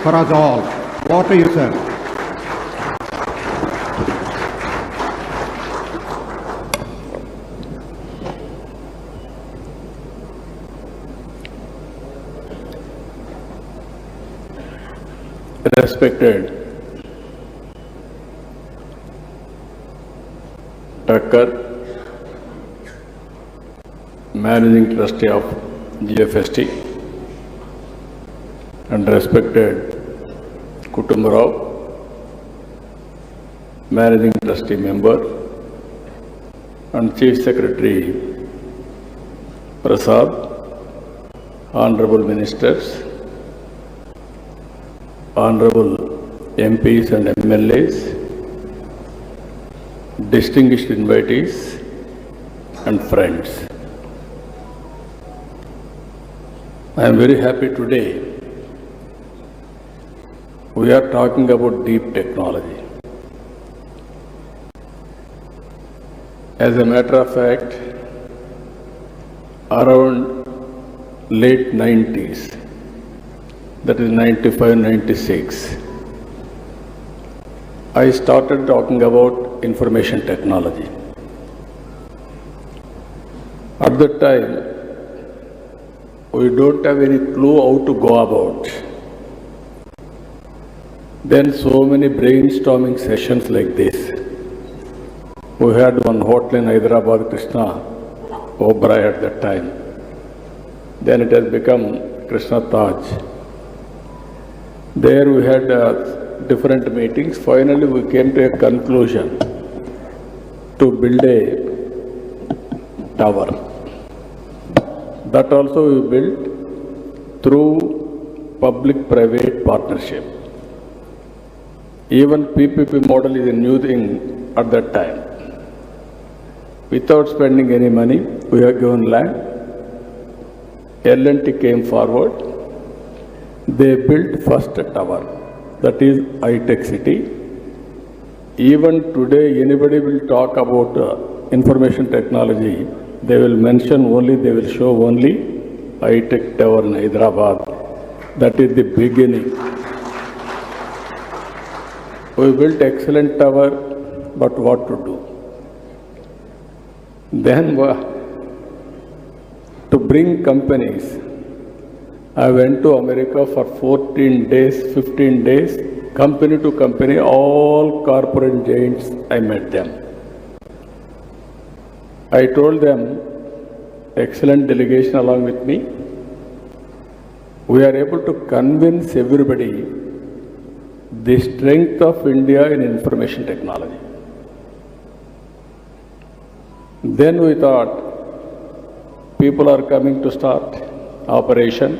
for us all. Over to you, sir. Respected Tucker, Managing Trustee of GFST, and respected Kutumbarao, Managing Trustee Member, and Chief Secretary Prasad, Honorable Ministers, Honorable MPs and MLAs, distinguished invitees and friends. I am very happy today. We are talking about deep technology. As a matter of fact, around late 90s, that is 95, 96, I started talking about information technology. At that time, we don't have any clue how to go about. Then so many brainstorming sessions like this. We had one hotel in Hyderabad, Krishna Oberoi at that time. Then it has become Krishna Taj. There we had different meetings. Finally, we came to a conclusion to build a tower. That also we built through public-private partnership. Even PPP model is a new thing at that time. Without spending any money, we have given land. L&T came forward. They built first tower, that is high-tech city. Even today, anybody will talk about information technology, they will mention only, they will show only high-tech tower in Hyderabad. That is the beginning. We built excellent tower, but what to do? Then to bring companies, I went to America for 14 days, 15 days, company to company, all corporate giants, I met them. I told them, excellent delegation along with me, we are able to convince everybody the strength of India in information technology. Then we thought, people are coming to start operation,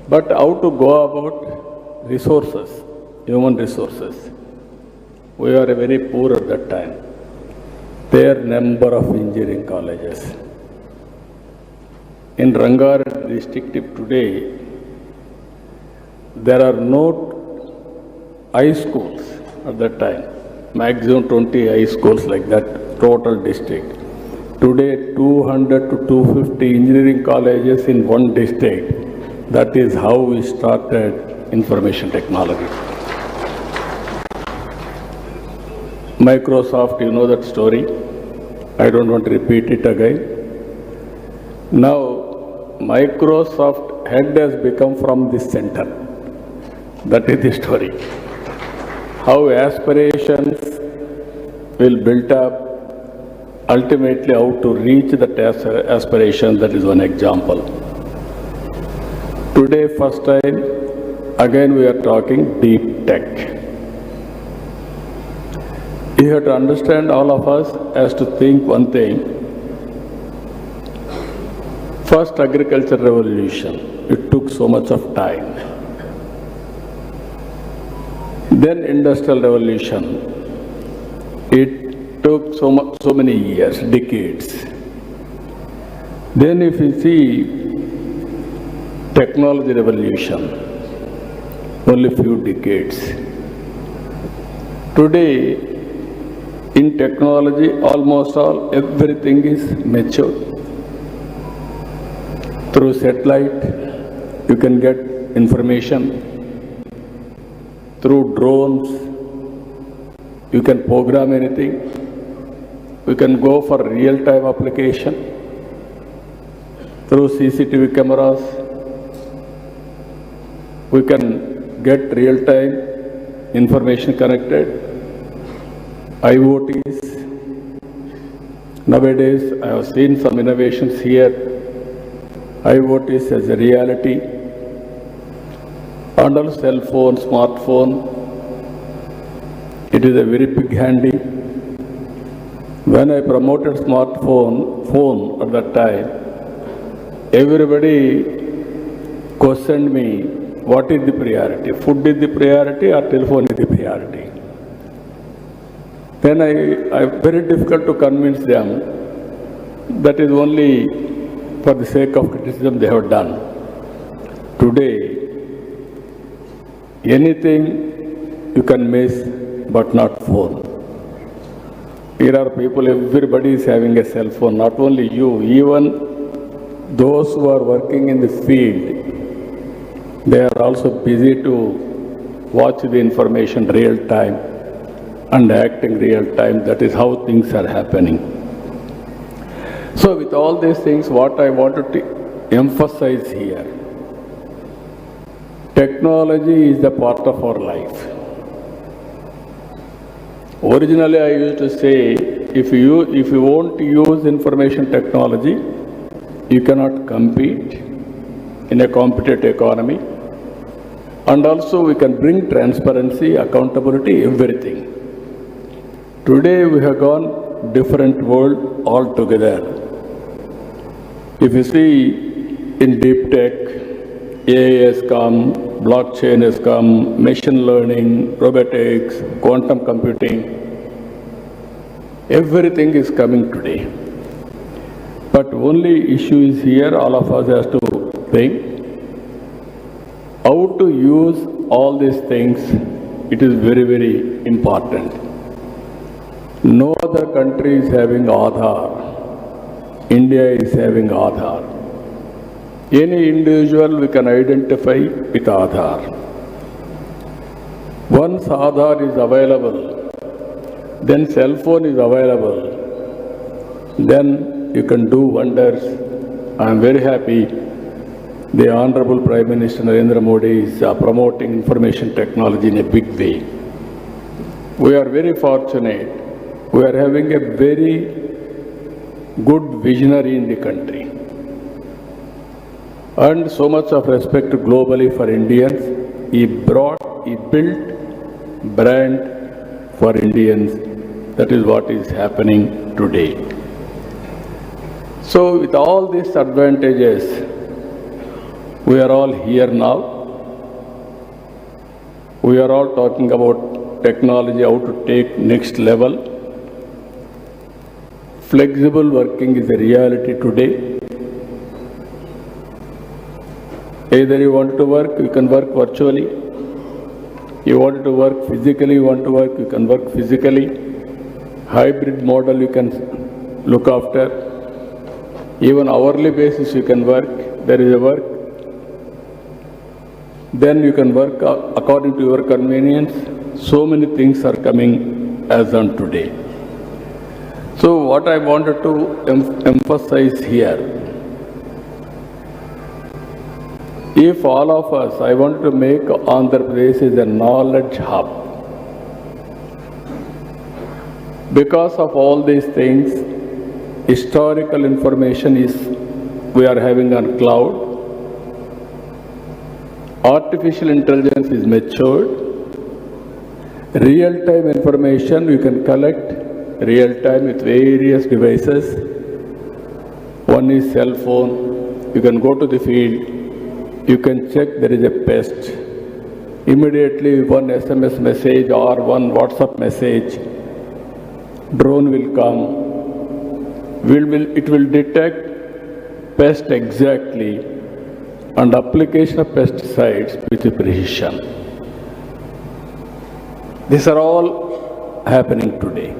but how to go about resources, human resources. We were very poor at that time. There are number of engineering colleges. In Rangareddy district today, there are no high schools at that time, maximum 20 high schools like that, total district. Today, 200 to 250 engineering colleges in one district. That is how we started information technology. Microsoft, you know that story. I don't want to repeat it again. Now, Microsoft head has become from this center. That is the story. How aspirations will build up, ultimately how to reach that aspiration, that is one example. Today, first time, again we are talking deep tech. You have to understand, all of us has to think one thing. First agriculture revolution, it took so much of time. Then industrial revolution, it took so many years, decades. Then if you see technology revolution, only few decades. Today, in technology, almost everything is mature. Through satellite, you can get information. through drones, you can program anything. We can go for real-time application through CCTV cameras. We can get real-time information connected. IoTs. Nowadays, I have seen some innovations here. IoTs as a reality. Under cell phone, smartphone, it is a very big handy. When I promoted phone at that time, everybody questioned me, what is the priority? Food is the priority or telephone is the priority? Then I very difficult to convince them that is only for the sake of criticism they have done. Today, anything you can miss, but not phone. Here are people, everybody is having a cell phone, not only you, even those who are working in the field, they are also busy to watch the information real time and acting real time. That is how things are happening. So with all these things, what I wanted to emphasize here, technology is the part of our life. Originally, I used to say, if you won't use information technology, you cannot compete in a competitive economy. And also, we can bring transparency, accountability, everything. Today, we have gone different world altogether. If you see in deep tech, AI has come, blockchain has come, machine learning, robotics, quantum computing, everything is coming today. But only issue is here, all of us has to think how to use all these things. It is very, very important. No other country is having Aadhaar. India is having Aadhaar. Any individual we can identify with Aadhaar. Once Aadhaar is available, then cell phone is available, then you can do wonders. I am very happy the Honorable Prime Minister Narendra Modi is promoting information technology in a big way. We are very fortunate. We are having a very good visionary in the country. And so much of respect globally for Indians. He built brand for Indians. That is what is happening today. So with all these advantages, we are all here now. We are all talking about technology, how to take next level. Flexible working is a reality today. Either you want to work, you can work virtually. You want to work physically, you want to work, you can work physically. Hybrid model you can look after. Even hourly basis you can work. There is a work. Then you can work according to your convenience. So many things are coming as on today. So what I wanted to emphasize here, if all of us, I want to make Andhra Pradesh is a knowledge hub. Because of all these things, historical information is we are having on cloud. Artificial intelligence is matured. Real-time information you can collect real-time with various devices. One is cell phone. You can go to the field. You can check there is a pest. Immediately one SMS message or one WhatsApp message, drone will come. It will detect pest exactly and application of pesticides with precision. These are all happening today.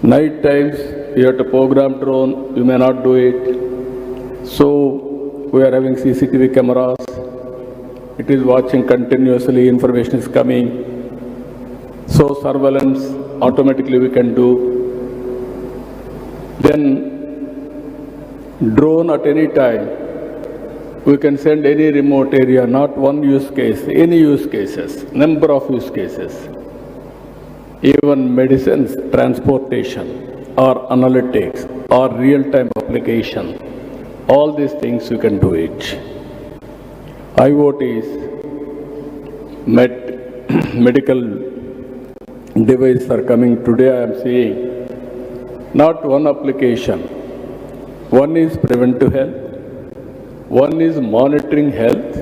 Night times you have to program drone, you may not do it. So we are having CCTV cameras. It is watching continuously, information is coming. So surveillance automatically we can do. Then drone at any time. We can send any remote area, not one use case, any use cases, number of use cases. Even medicines, transportation, or analytics, or real-time application, all these things you can do it. IoTs, medical devices are coming today. I am seeing not one application. One is preventive health, one is monitoring health,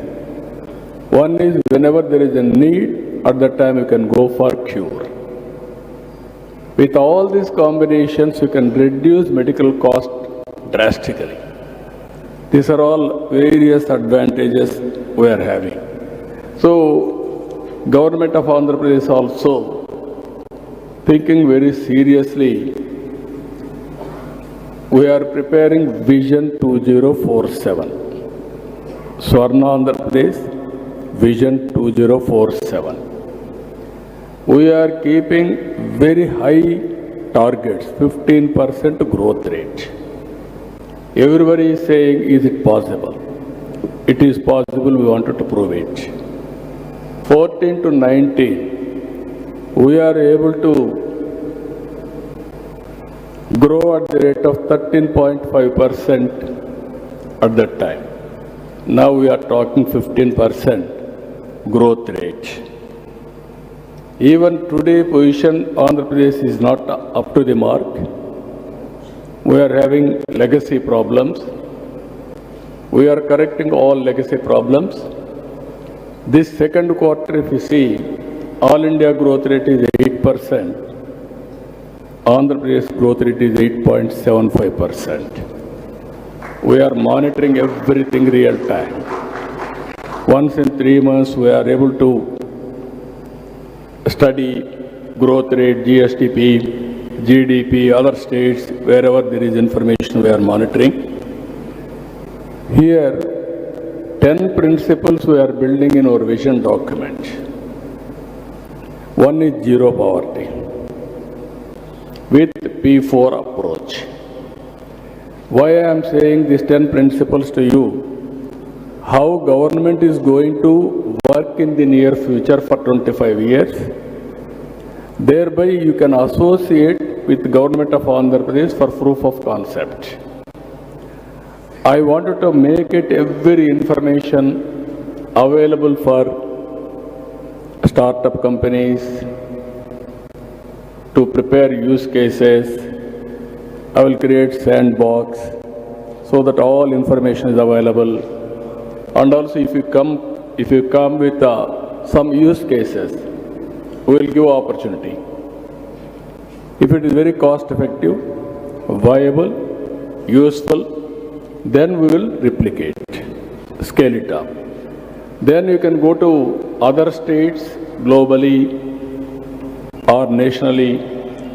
one is whenever there is a need, at that time you can go for cure. With all these combinations, you can reduce medical cost drastically. These are all various advantages we are having. So, Government of Andhra Pradesh also thinking very seriously. We are preparing Vision 2047. Swarna Andhra Pradesh, Vision 2047. We are keeping very high targets, 15% growth rate. Everybody is saying, is it possible? It is possible, we wanted to prove it. 14 to 19, we are able to grow at the rate of 13.5% at that time. Now we are talking 15% growth rate. Even today position Andhra Pradesh is not up to the mark. We are having legacy problems. We are correcting all legacy problems. This second quarter, if you see, all India growth rate is 8%. Andhra Pradesh growth rate is 8.75%. We are monitoring everything real time. Once in 3 months, we are able to study growth rate, GSTP, GDP, other states, wherever there is information we are monitoring. Here, 10 principles we are building in our vision document. One is zero poverty with P4 approach. Why I am saying these 10 principles to you? How government is going to work in the near future for 25 years. Thereby you can associate with Government of Andhra Pradesh for proof of concept. I wanted to make it every information available for startup companies to prepare use cases. I will create sandbox so that all information is available. And also if you come with some use cases, we will give opportunity. If it is very cost effective, viable, useful, then we will replicate, scale it up. Then you can go to other states globally or nationally,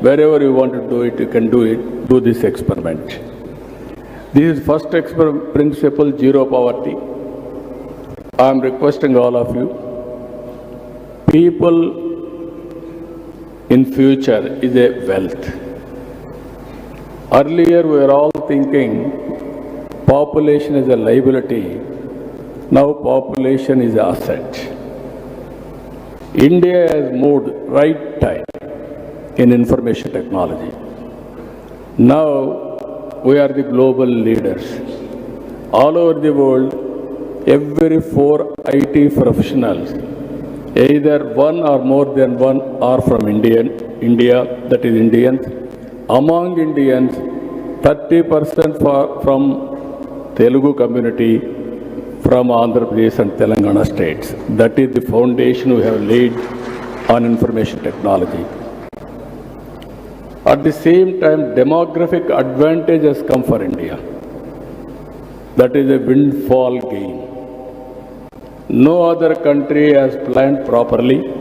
wherever you want to do it, you can do it, do this experiment. This is first principle, zero poverty. I am requesting all of you, people in future is a wealth. Earlier we were all thinking population is a liability. Now population is an asset. India has moved right time in information technology. Now we are the global leaders. All over the world, every 4 IT professionals, either one or more than one are from India, that is Indians. Among Indians, 30% from Telugu community, from Andhra Pradesh and Telangana states. That is the foundation we have laid on information technology. At the same time, demographic advantage has come for India. That is a windfall gain. No other country has planned properly.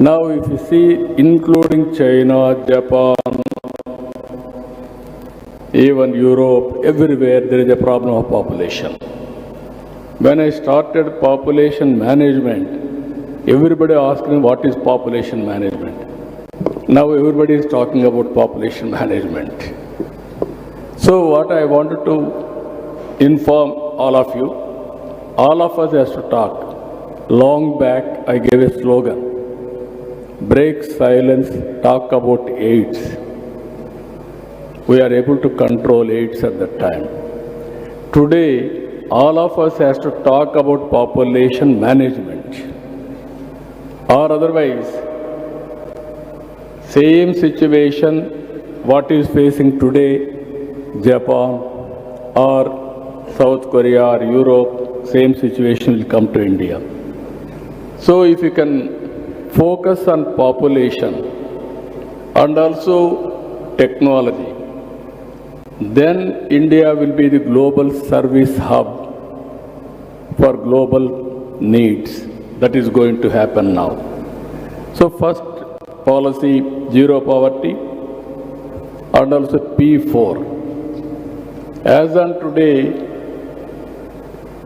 Now if you see, including China, Japan, even Europe, everywhere there is a problem of population. When I started population management, everybody asked me what is population management. Now everybody is talking about population management. So what I wanted to inform all of us has to talk. Long back I gave a slogan, break silence, talk about AIDS. We are able to control AIDS at that time. Today, all of us has to talk about population management. Or otherwise, same situation what is facing today, Japan or South Korea or Europe, same situation will come to India. So if you can focus on population and also technology, then India will be the global service hub for global needs. That is going to happen now. So first policy, zero poverty, and also P4. As on today,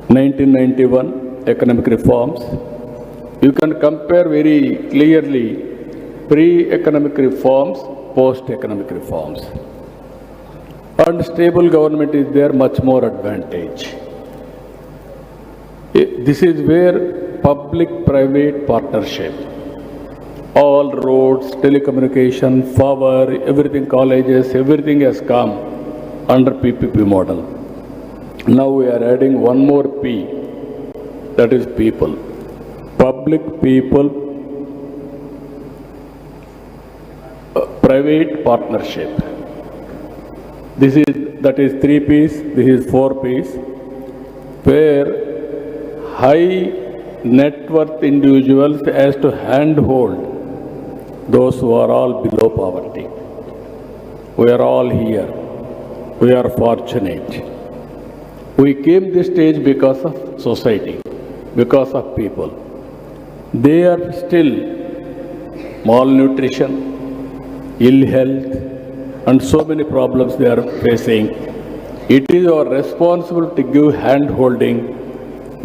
1991 economic reforms, you can compare very clearly pre-economic reforms, post-economic reforms. And stable government is there, much more advantage. This is where public-private partnership, all roads, telecommunication, power, everything, colleges, everything has come under PPP model. Now we are adding one more P, that is people. Public, people, private partnership. That is 3 Ps, this is 4 Ps, where high net worth individuals has to handhold those who are all below poverty. We are all here. We are fortunate. We came this stage because of society, because of people. They are still malnutrition, ill health, and so many problems they are facing. It is our responsibility to give hand-holding,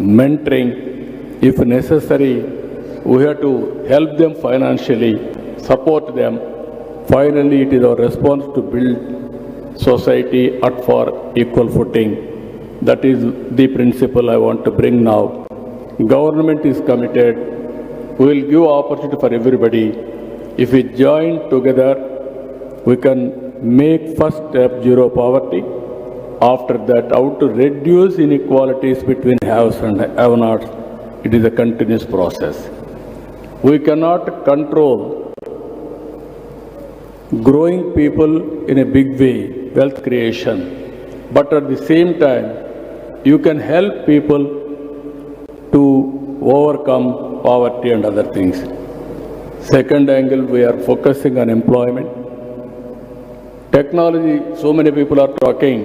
mentoring. If necessary, we have to help them financially, support them. Finally, it is our responsibility to build society at for equal footing. That is the principle I want to bring now. Government is committed. We will give opportunity for everybody. If we join together, we can make first step zero poverty. After that, how to reduce inequalities between haves and have-nots. It is a continuous process. We cannot control growing people in a big way, wealth creation, but at the same time, you can help people to overcome poverty and other things. Second angle, we are focusing on employment. Technology, so many people are talking,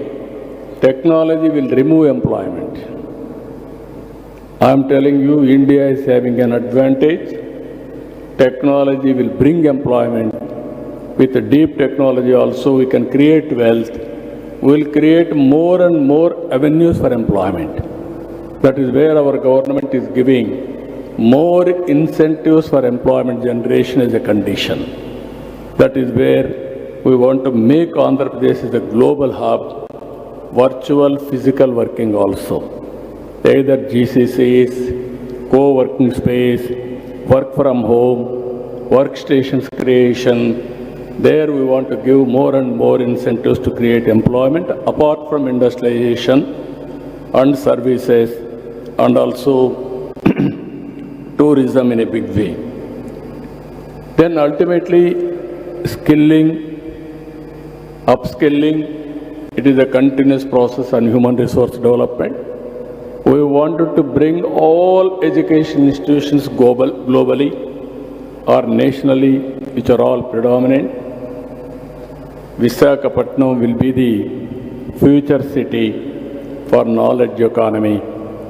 technology will remove employment. I am telling you, India is having an advantage. Technology will bring employment. With the deep technology also, we can create wealth. We will create more and more avenues for employment. That is where our government is giving more incentives for employment generation as a condition. That is where we want to make Andhra Pradesh as a global hub, virtual, physical working also. Either GCCs, co-working space, work from home, workstations creation. There we want to give more and more incentives to create employment apart from industrialization and services and also tourism in a big way. Then ultimately skilling, upskilling, it is a continuous process on human resource development. We wanted to bring all education institutions globally or nationally, which are all predominant. Vishaka will be the future city for knowledge economy.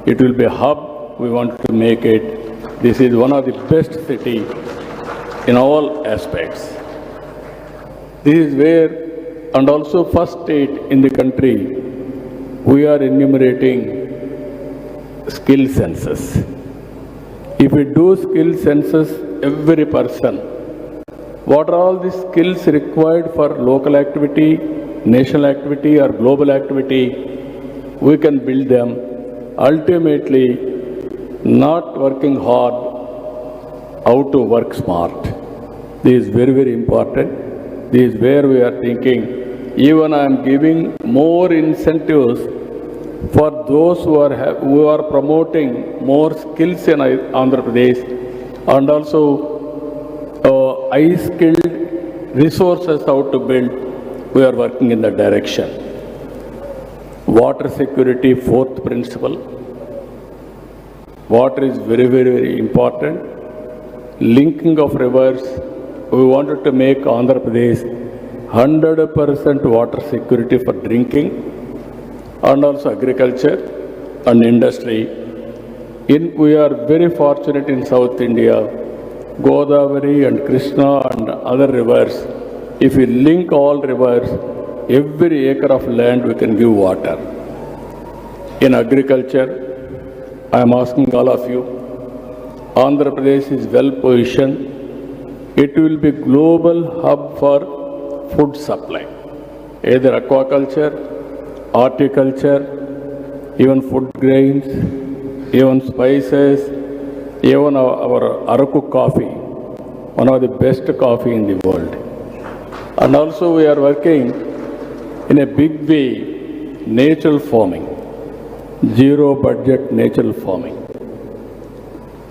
It will be a hub. We want to make it. This is one of the best cities in all aspects. This is where, and also first state in the country, we are enumerating skill census. If we do skill census, every person, what are all the skills required for local activity, national activity or global activity, we can build them. Ultimately, not working hard, how to work smart. This is very, very important. This is where we are thinking. Even I am giving more incentives for those who are promoting more skills in Andhra Pradesh, and also high-skilled resources how to build. We are working in that direction. Water security, fourth principle. Water is very, very, very important. Linking of rivers. We wanted to make Andhra Pradesh 100% water security for drinking and also agriculture and industry. We are very fortunate in South India, Godavari and Krishna and other rivers. If we link all rivers, every acre of land we can give water. In agriculture, I am asking all of you, Andhra Pradesh is well positioned. It will be global hub for food supply, either aquaculture, horticulture, even food grains, even spices, even our Araku coffee, one of the best coffee in the world. And also we are working in a big way, natural farming, zero budget natural farming.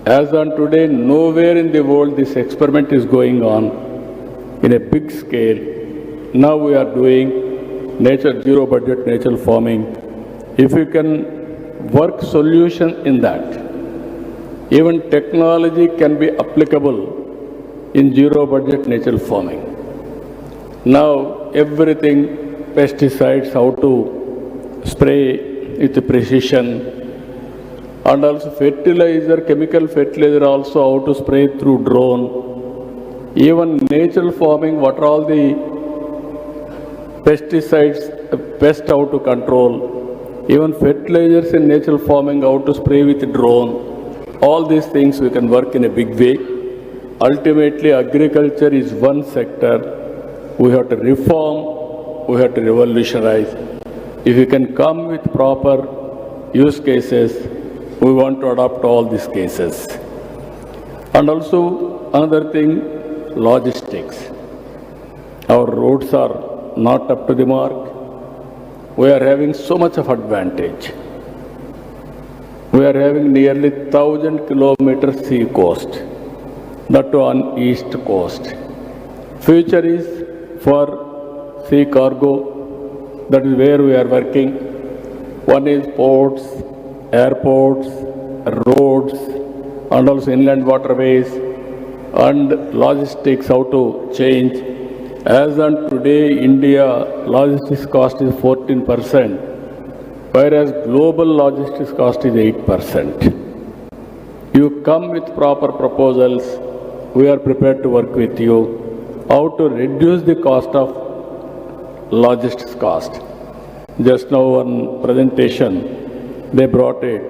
As on today, nowhere in the world this experiment is going on in a big scale. Now we are doing zero budget natural farming. If we can work solution in that, even technology can be applicable in zero budget natural farming. Now everything, pesticides, how to spray with precision, and also fertilizer, chemical fertilizer also how to spray through drone. Even natural farming, what are all the pesticides, pest how to control. Even fertilizers in natural farming, how to spray with drone. All these things we can work in a big way. Ultimately, agriculture is one sector. We have to reform, we have to revolutionize. If we can come with proper use cases, we want to adopt all these cases. And also another thing, logistics. Our roads are not up to the mark. We are having so much of advantage. We are having nearly 1,000 kilometers sea coast, that too on east coast. Future is for sea cargo. That is where we are working. One is ports, airports, roads, and also inland waterways, and logistics, how to change. As on today, India logistics cost is 14%, whereas global logistics cost is 8%. You come with proper proposals, we are prepared to work with you. How to reduce the cost of logistics cost. Just now one presentation, they brought it.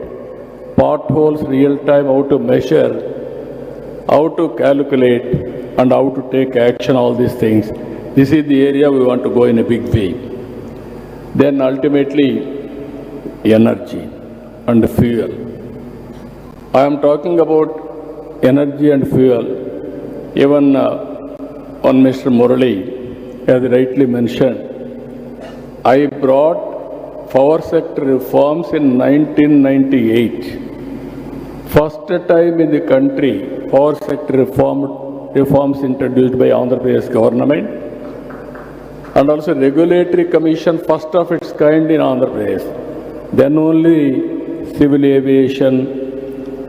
Potholes real time, how to measure, how to calculate, and how to take action, all these things. This is the area we want to go in a big way. Then ultimately, energy and fuel. I am talking about energy and fuel. Even on Mr. Murali, as rightly mentioned, I brought power sector reforms in 1998. First time in the country, power sector reforms introduced by Andhra Pradesh government, and also regulatory commission, first of its kind in Andhra Pradesh. Then only civil aviation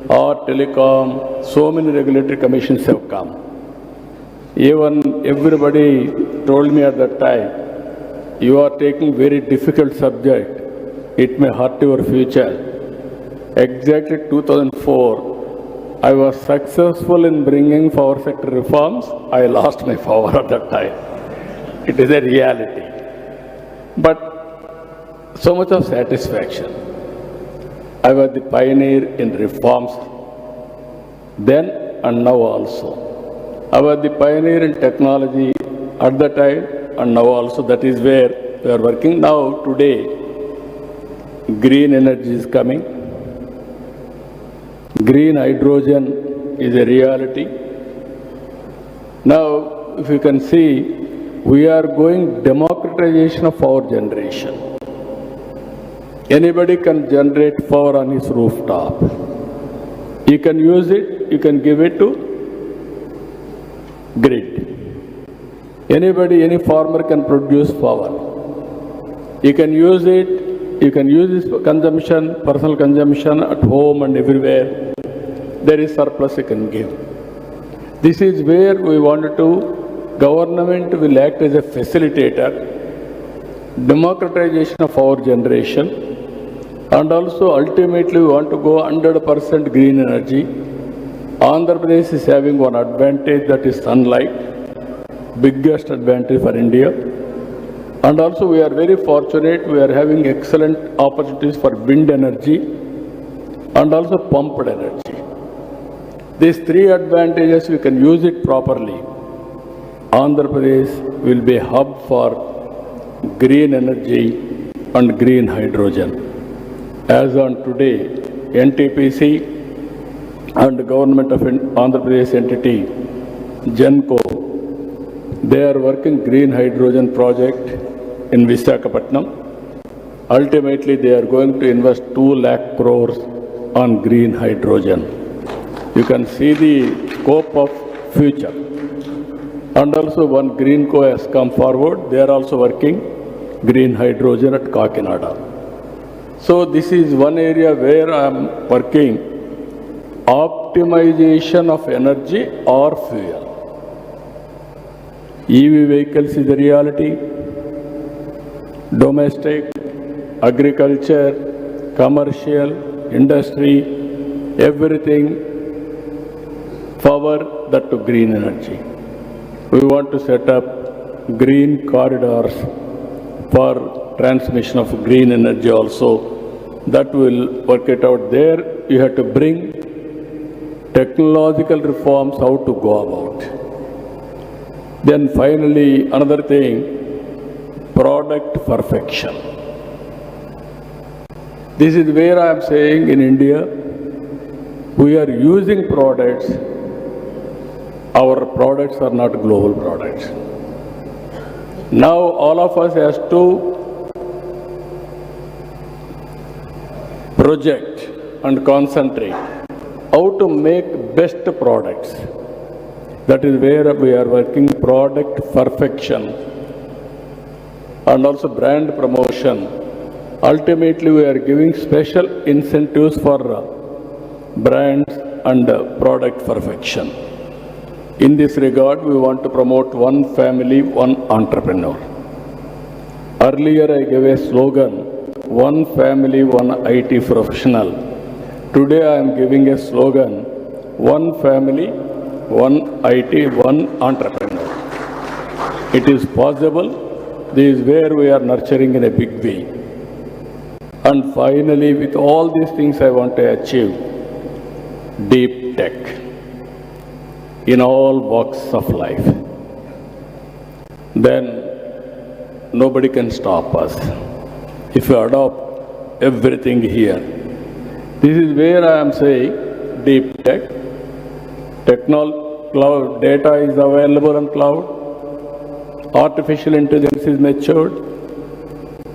or telecom, so many regulatory commissions have come. Even everybody told me at that time, you are taking very difficult subject, it may hurt your future. Exactly 2004, I was successful in bringing power sector reforms. I lost my power at that time. It is a reality. But so much of satisfaction. I was the pioneer in reforms then and now also. I was the pioneer in technology at the time and now also. That is where we are working now. Today, green energy is coming. Green hydrogen is a reality. Now, if you can see, we are going democratization of our generation. Anybody can generate power on his rooftop. You can use it, you can give it to grid. Anybody, any farmer can produce power. You can use it, you can use this consumption, personal consumption at home and everywhere. There is surplus you can give. This is where we wanted to, government will act as a facilitator, democratization of our generation, and also ultimately we want to go 100% green energy. Andhra Pradesh is having one advantage, that is sunlight, biggest advantage for India. And also we are very fortunate, we are having excellent opportunities for wind energy and also pumped energy. These three advantages, we can use it properly. Andhra Pradesh will be a hub for green energy and green hydrogen. As on today, NTPC and the government of Andhra Pradesh entity, Genco, they are working green hydrogen project in Vishaka. Ultimately, they are going to invest 2 lakh crores on green hydrogen. You can see the scope of future. And also one green co has come forward. They are also working green hydrogen at Kakinada. So this is one area where I am working, optimization of energy or fuel. EV vehicles is a reality. Domestic, agriculture, commercial, industry, everything, power, that to green energy. We want to set up green corridors for transmission of green energy also. That will work it out there. You have to bring technological reforms, how to go about. Then finally, another thing, product perfection. This is where I am saying in India, we are using products. Our products are not global products. Now all of us has to project and concentrate how to make best products. That is where we are working, product perfection and also brand promotion. Ultimately, we are giving special incentives for brands and product perfection. In this regard, we want to promote one family, one entrepreneur. Earlier, I gave a slogan, one family, one IT professional. Today, I am giving a slogan, one family, one IT, one entrepreneur. It is possible. This is where we are nurturing in a big way. And finally, with all these things I want to achieve, deep tech in all walks of life. Then nobody can stop us if we adopt everything here. This is where I am saying deep tech, cloud data is available on cloud, artificial intelligence is matured,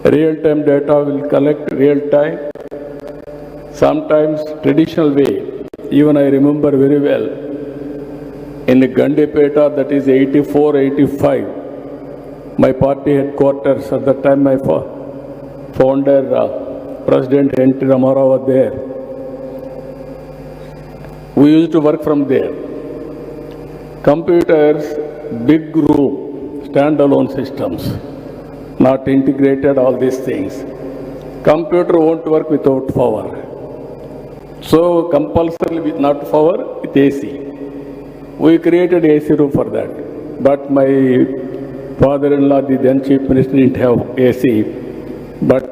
real-time data will collect real-time, sometimes traditional way. Even I remember very well, in Gandipeta, that is 84, 85, my party headquarters, at that time my founder, President N.T. Ramarao was there. We used to work from there. Computers, big room, standalone systems, not integrated, all these things. Computer won't work without power. So compulsorily with not power, with AC. We created AC room for that. But my father-in-law, the then chief minister, didn't have AC. But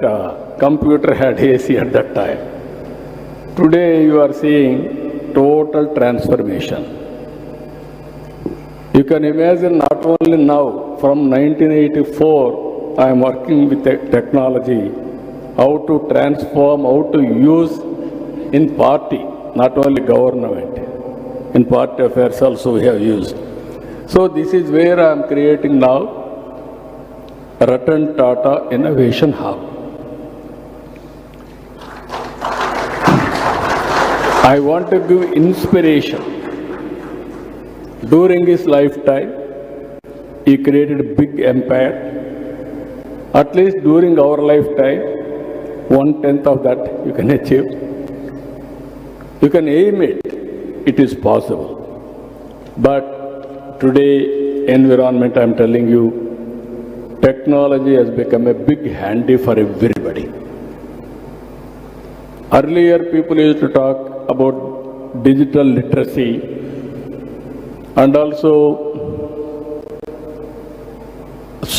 computer had AC at that time. Today you are seeing total transformation. You can imagine not only now, from 1984, I am working with technology, how to transform, how to use in party, not only government, in party affairs also we have used. So this is where I am creating now Ratan Tata Innovation Hub. I want to give inspiration. During his lifetime, he created a big empire. At least during our lifetime, 1/10 of that you can achieve. You can aim it. It is possible. But today, environment, I am telling you, technology has become a big handy for everybody. Earlier, people used to talk about digital literacy and also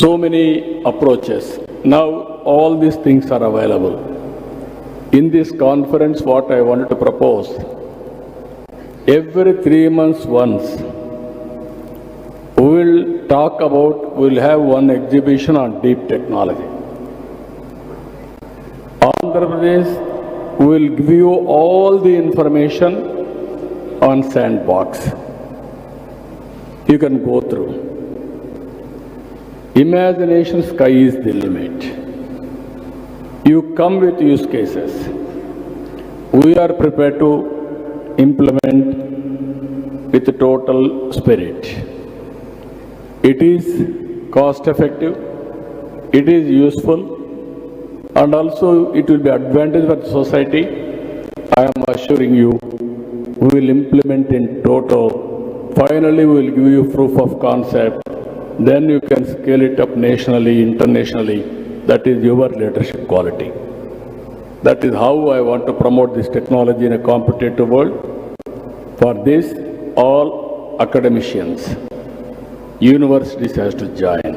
so many approaches. Now, all these things are available. In this conference, what I wanted to propose, every 3 months once, we will talk about, we will have one exhibition on deep technology. Andhra Pradesh will give you all the information on sandbox. You can go through. Imagination sky is the limit. You come with use cases. We are prepared to implement with total spirit. It is cost effective, it is useful, and also it will be advantage for the society. I am assuring you, we will implement in total. Finally, we will give you proof of concept. Then you can scale it up nationally, internationally. That is your leadership quality. That is how I want to promote this technology in a competitive world. For this, all academicians, universities has to join.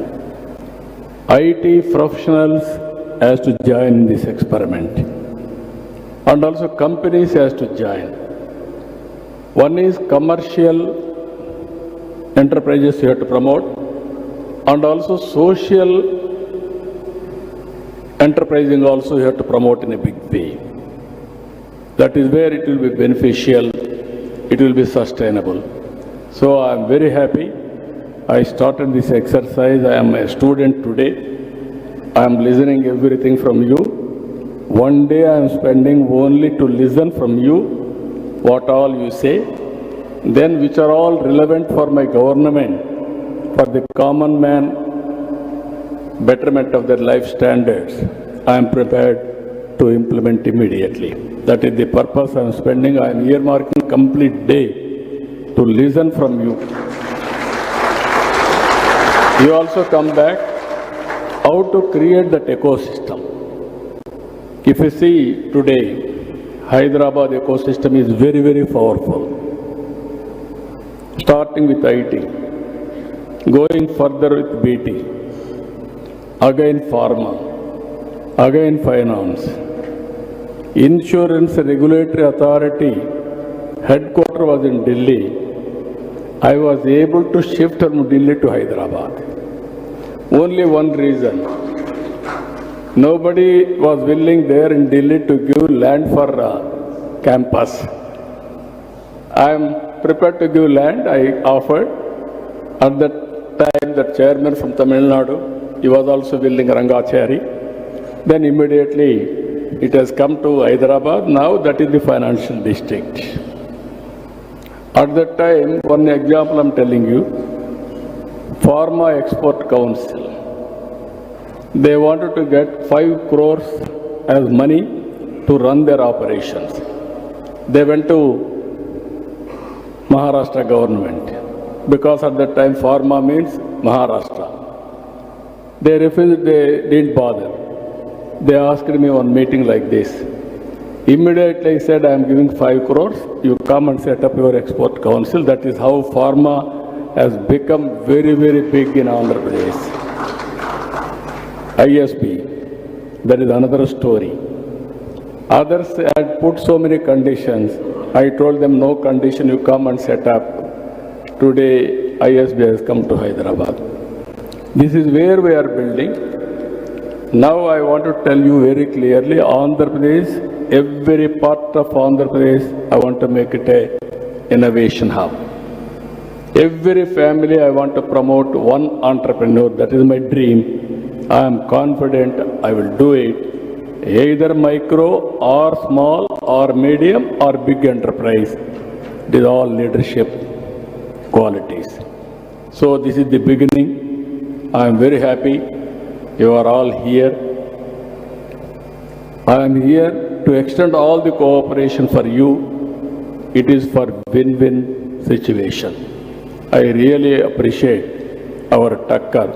IT professionals has to join in this experiment. And also companies has to join. One is commercial enterprises you have to promote, and also social enterprising also you have to promote in a big way. That is where it will be beneficial, it will be sustainable. So I am very happy. I started this exercise. I am a student today. I am listening everything from you. One day I am spending only to listen from you, what all you say, then which are all relevant for my government, for the common man, betterment of their life standards. I am prepared to implement immediately. That is the purpose I am spending. I am earmarking complete day to listen from you. You also come back how to create that ecosystem. If you see today, Hyderabad ecosystem is very, very powerful. Starting with IT, going further with BT, again pharma, again finance, insurance regulatory authority, headquarters was in Delhi. I was able to shift from Delhi to Hyderabad. Only one reason. Nobody was willing there in Delhi to give land for campus. I am prepared to give land. I offered. At that time, the chairman from Tamil Nadu, he was also willing, Rangachari. Then immediately it has come to Hyderabad. Now that is the financial district. At that time, one example I am telling you, Pharma Export Council. They wanted to get 5 crores as money to run their operations. They went to Maharashtra government because at that time pharma means Maharashtra. They refused, they didn't bother. They asked me on meeting like this. Immediately I said, I am giving 5 crores, you come and set up your export council. That is how pharma has become very, very big in Andhra Pradesh. ISB, that is another story. Others had put so many conditions. I told them, no condition, you come and set up. Today, ISB has come to Hyderabad. This is where we are building. Now I want to tell you very clearly, Andhra Pradesh, every part of Andhra Pradesh, I want to make it a innovation hub. Every family I want to promote one entrepreneur. That is my dream. I am confident I will do it. Either micro or small or medium or big enterprise. It is all leadership qualities. So this is the beginning. I am very happy you are all here. I am here to extend all the cooperation for you. It is for win-win situation. I really appreciate our Takkar.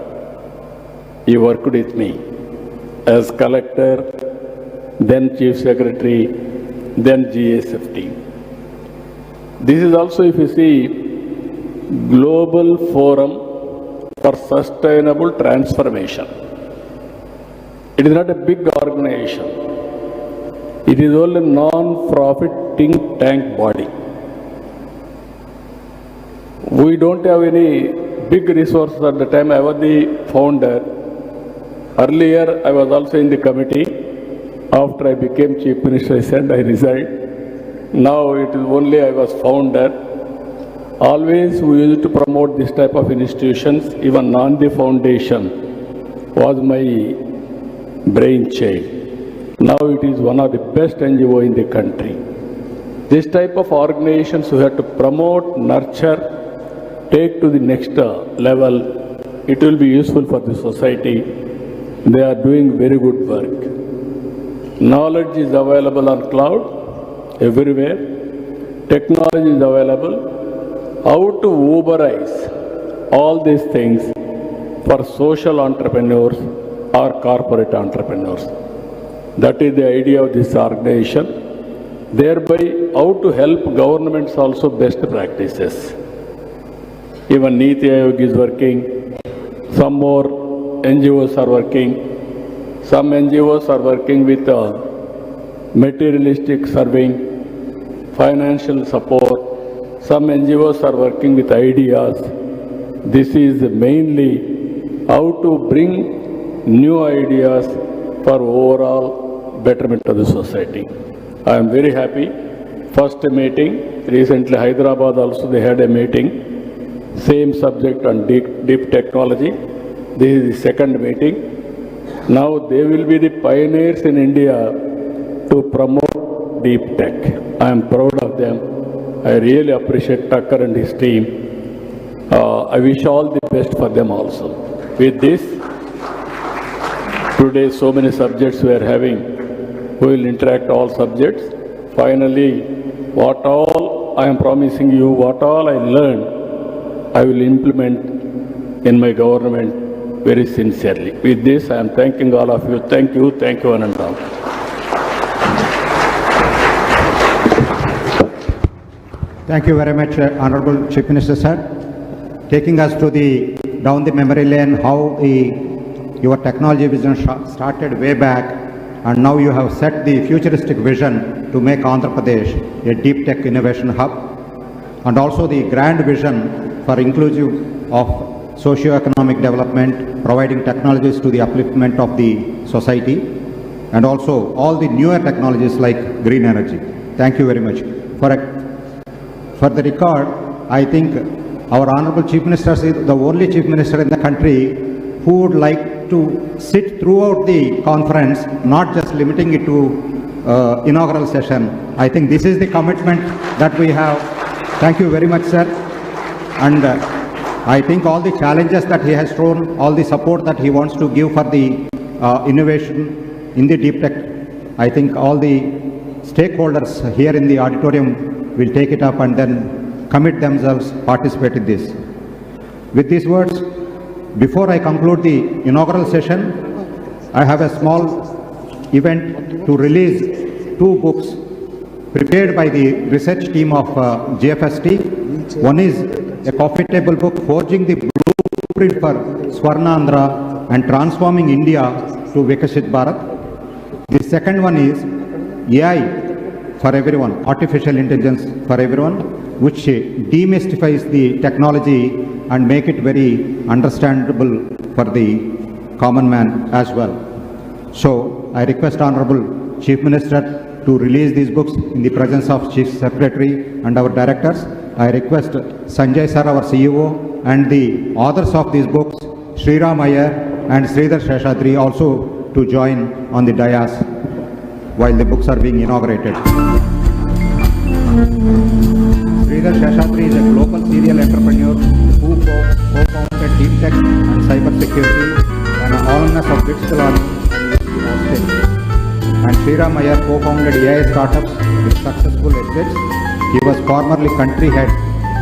He worked with me as collector, then chief secretary, then GSFT. This is also, if you see, Global Forum for Sustainable Transformation. It is not a big organization. It is only a non-profit think tank body. We don't have any big resources at the time. I was the founder. Earlier, I was also in the committee. After I became Chief Minister, I said I resigned. Now it is only I was founder. Always we used to promote this type of institutions. Even Nandi Foundation was my brainchild. Now it is one of the best NGO in the country. This type of organizations we have to promote, nurture, take to the next level. It will be useful for the society. They are doing very good work. Knowledge is available on cloud everywhere. Technology is available. How to Uberize all these things for social entrepreneurs or corporate entrepreneurs. That is the idea of this organization. Thereby, how to help governments also best practices. Even Niti Aayog is working. Some more NGOs are working. Some NGOs are working with materialistic serving, financial support. Some NGOs are working with ideas. This is mainly how to bring new ideas for overall betterment of the society. I am very happy. First meeting, recently Hyderabad also they had a meeting. Same subject on deep technology. This is the second meeting. Now they will be the pioneers in India to promote deep tech. I am proud of them. I really appreciate Tucker and his team. I wish all the best for them also. With this, today so many subjects we are having. We will interact all subjects. Finally, what all I am promising you, what all I learned, I will implement in my government very sincerely. With this, I am thanking all of you. Thank you, Anandram. Thank you very much, Honorable Chief Minister, sir. Taking us to down the memory lane, how your technology vision started way back, and now you have set the futuristic vision to make Andhra Pradesh a deep tech innovation hub, and also the grand vision for inclusive of socio-economic development, providing technologies to the upliftment of the society, and also all the newer technologies like green energy. Thank you very much. For the record, I think our Honorable Chief Minister is the only Chief Minister in the country who would like to sit throughout the conference, not just limiting it to inaugural session. I think this is the commitment that we have. Thank you very much, sir. And I think all the challenges that he has shown, all the support that he wants to give for the innovation in the deep tech, I think all the stakeholders here in the auditorium will take it up and then commit themselves, participate in this. With these words, before I conclude the inaugural session, I have a small event to release 2 books prepared by the research team of GFST. One is a coffee table book, Forging the Blueprint for Swarnandhra and Transforming India to Vikasit Bharat. The second one is AI for everyone, artificial intelligence for everyone, which demystifies the technology and make it very understandable for the common man as well. So I request Honorable Chief Minister to release these books in the presence of Chief Secretary and our directors. I request Sanjay sir, our CEO, and the authors of these books, Sriram Iyer and Sridhar Sheshadri, also to join on the dais while the books are being inaugurated. Sridhar Sheshadri is a global serial entrepreneur who co-founded DeepTech and cybersecurity and an alumnus of digital army in Austin. And Sriram Iyer co-founded AI startups with successful exits. He was formerly country head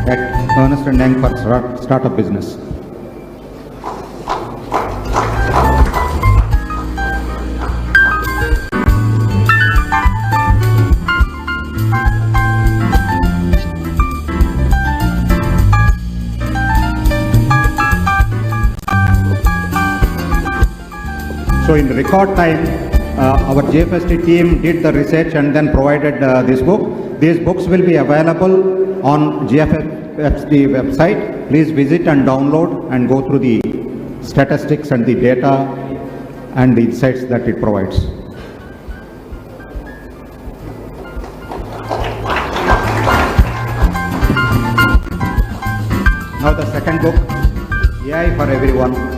at Ernst & Young for startup business. So in record time, our JFST team did the research and then provided this book. These books will be available on JFST website. Please visit and download and go through the statistics and the data and the insights that it provides. Now the second book, AI for Everyone.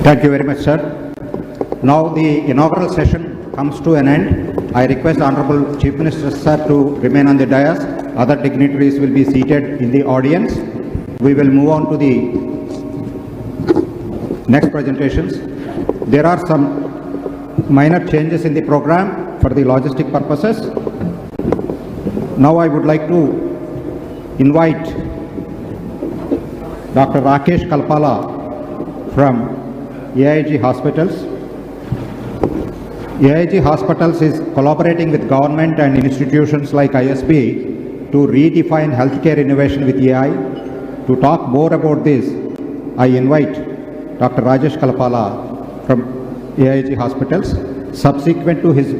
Thank you very much, sir. Now the inaugural session comes to an end. I request Honorable Chief Minister, sir, to remain on the dais. Other dignitaries will be seated in the audience. We will move on to the next presentations. There are some minor changes in the program for the logistic purposes. Now I would like to invite Dr. Rakesh Kalpala from EIG Hospitals. EIG Hospitals is collaborating with government and institutions like ISB to redefine healthcare innovation with AI. To talk more about this, I invite Dr. Rajesh Kalpala from EIG Hospitals. Subsequent to his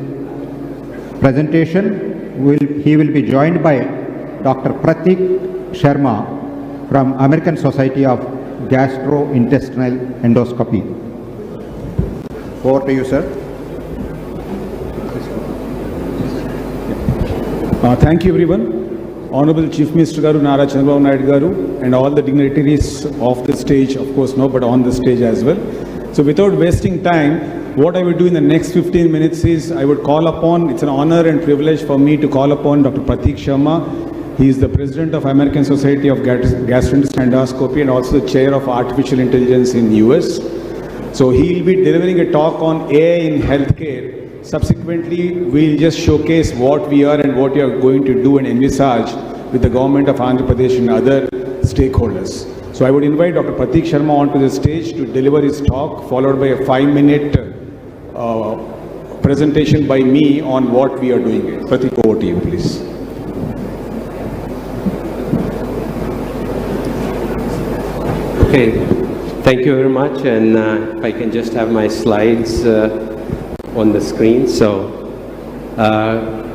presentation, he will be joined by Dr. Pratik Sharma from American Society of Gastrointestinal Endoscopy. Over to you, sir. Thank you, everyone. Honorable Chief Minister Garu, Nara Chandrababu Naidu Garu, and all the dignitaries of the stage, of course, no, but on the stage as well. So without wasting time, what I will do in the next 15 minutes is I would call upon, it's an honor and privilege for me to call upon Dr. Pratik Sharma. He is the President of American Society of Gastrointestinal Endoscopy and also the Chair of Artificial Intelligence in US. So he will be delivering a talk on AI in healthcare. Subsequently, we'll just showcase what we are and what we are going to do and envisage with the government of Andhra Pradesh and other stakeholders. So I would invite Dr. Pratik Sharma onto the stage to deliver his talk, followed by a 5-minute presentation by me on what we are doing. Pratik, over to you, please. Okay, thank you very much, and if I can just have my slides on the screen. So,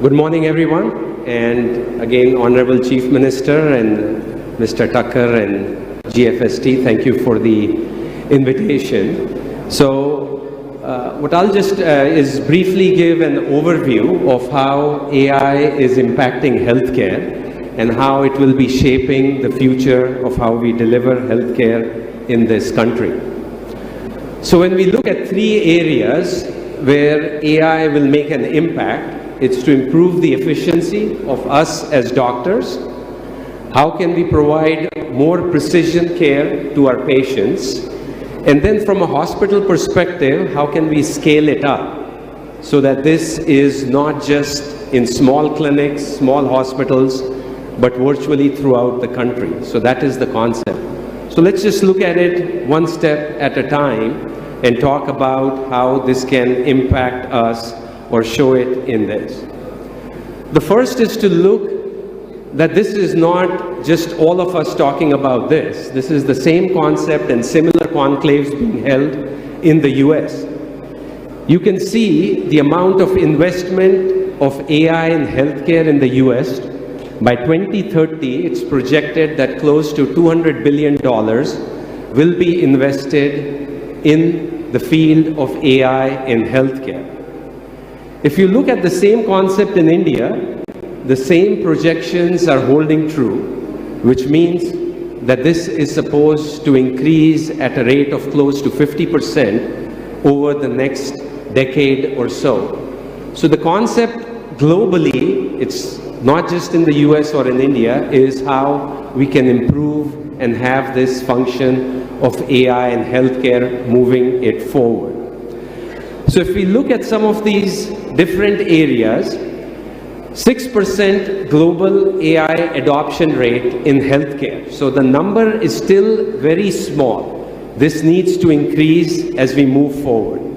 good morning, everyone, and again, Honorable Chief Minister and Mr. Tucker and GFST, thank you for the invitation. So, what I'll just is briefly give an overview of how AI is impacting healthcare and how it will be shaping the future of how we deliver healthcare in this country. So when we look at three areas where AI will make an impact, it's to improve the efficiency of us as doctors. How can we provide more precision care to our patients? And then from a hospital perspective, how can we scale it up so that this is not just in small clinics, small hospitals, but virtually throughout the country. So that is the concept. So let's just look at it one step at a time and talk about how this can impact us or show it in this. The first is to look that this is not just all of us talking about this. This is the same concept and similar conclaves being held in the US. You can see the amount of investment of AI in healthcare in the US. By 2030, it's projected that close to $200 billion will be invested in the field of AI in healthcare. If you look at the same concept in India, the same projections are holding true, which means that this is supposed to increase at a rate of close to 50% over the next decade or so. So the concept globally, it's not just in the US or in India, is how we can improve and have this function of AI and healthcare moving it forward. So if we look at some of these different areas, 6% global AI adoption rate in healthcare. So the number is still very small. This needs to increase as we move forward.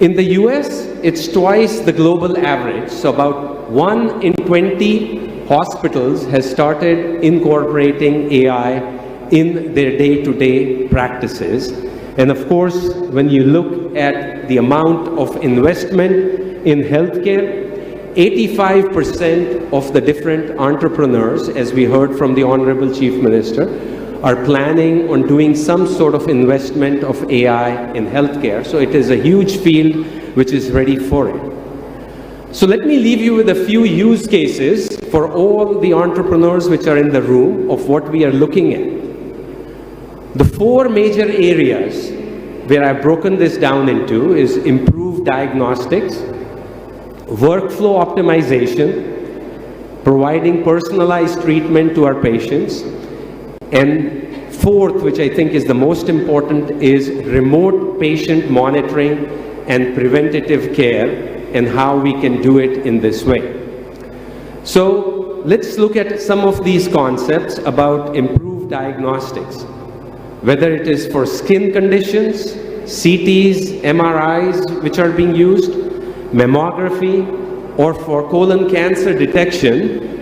In the US, it's twice the global average. So about 1 in 20 hospitals has started incorporating AI in their day-to-day practices. And of course, when you look at the amount of investment in healthcare, 85% of the different entrepreneurs, as we heard from the Honorable Chief Minister, are planning on doing some sort of investment of AI in healthcare. So it is a huge field which is ready for it. So let me leave you with a few use cases for all the entrepreneurs which are in the room of what we are looking at. The four major areas where I've broken this down into is improved diagnostics, workflow optimization, providing personalized treatment to our patients, and fourth, which I think is the most important, is remote patient monitoring and preventative care and how we can do it in this way. So let's look at some of these concepts about improved diagnostics, whether it is for skin conditions, CTs, MRIs which are being used, mammography, or for colon cancer detection.